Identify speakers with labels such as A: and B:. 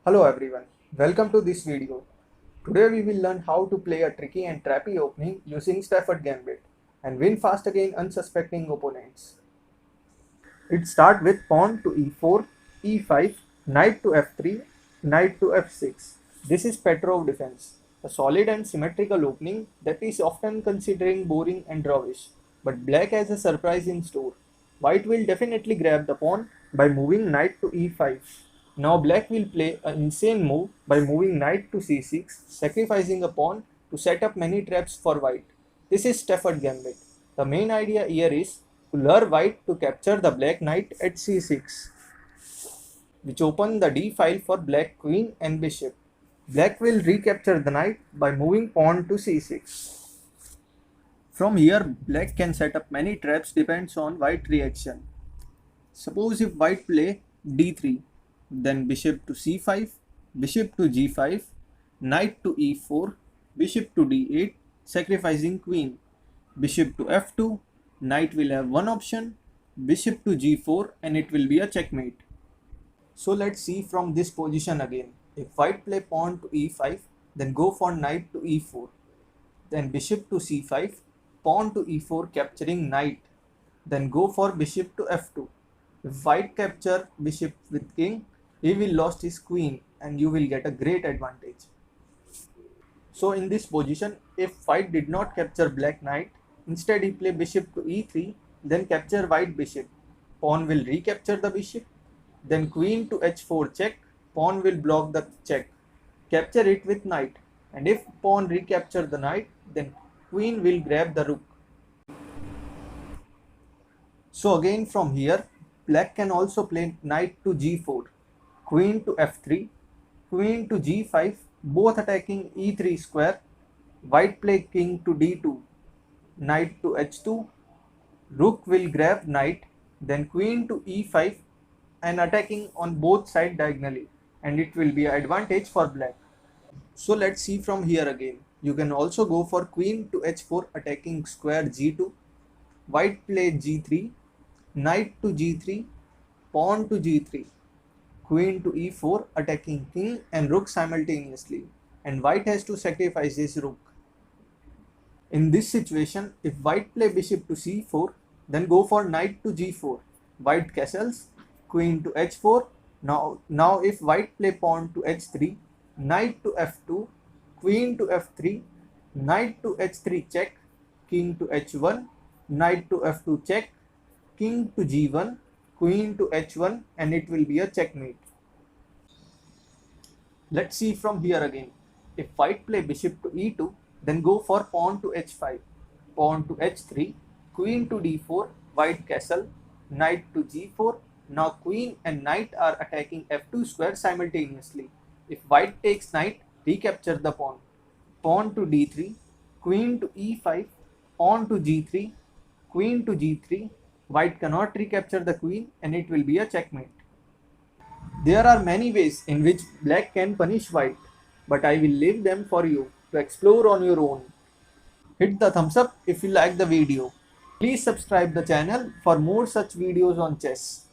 A: Hello everyone, welcome to this video. Today we will learn how to play a tricky and trappy opening using Stafford Gambit and win fast against unsuspecting opponents. It starts with pawn to e4, e5, knight to f3, knight to f6. This is Petrov defense, a solid and symmetrical opening that is often considered boring and drawish, but black has a surprise in store. White will definitely grab the pawn by moving knight to e5. Now black will play an insane move by moving knight to c6, sacrificing a pawn to set up many traps for white. This is Stafford Gambit. The main idea here is to lure white to capture the black knight at c6, which opens the d file for black queen and bishop. Black will recapture the knight by moving pawn to c6. From here, black can set up many traps depends on white reaction. Suppose if white play d3, then bishop to c5, bishop to g5, knight to e4, bishop to d8, sacrificing queen, bishop to f2, knight will have one option, bishop to g4, and it will be a checkmate. So let's see from this position again. If white play pawn to e5, then go for knight to e4, then bishop to c5, pawn to e4 capturing knight, then go for bishop to f2. If white capture bishop with king, he will lost his queen and you will get a great advantage. So in this position, if white did not capture black knight, instead he play bishop to e3, then capture white bishop. Pawn will recapture the bishop, then queen to h4 check, pawn will block the check. Capture it with knight, and if pawn recapture the knight, then queen will grab the rook. So again from here, black can also play knight to g4, queen to f3, queen to g5, both attacking e3 square. White play king to d2, knight to h2, rook will grab knight, then queen to e5 and attacking on both sides diagonally, and it will be an advantage for black. So let's see from here again. You can also go for queen to h4 attacking square g2, white play g3, knight to g3, pawn to g3, queen to e4 attacking king and rook simultaneously, and white has to sacrifice his rook. In this situation, if white play bishop to c4, then go for knight to g4, white castles, queen to h4. Now if white play pawn to h3, knight to f2, queen to f3, knight to h3 check, king to h1, knight to f2 check, king to g1, queen to h1, and it will be a checkmate. Let's see from here again. If white play bishop to e2, then go for pawn to h5, pawn to h3, queen to d4, white castle, knight to g4. Now queen and knight are attacking f2 square simultaneously. If white takes knight, recapture the pawn. Pawn to d3, queen to e5, pawn to g3, queen to g3. White cannot recapture the queen and it will be a checkmate. There are many ways in which black can punish white, but I will leave them for you to explore on your own. Hit the thumbs up if you like the video. Please subscribe the channel for more such videos on chess.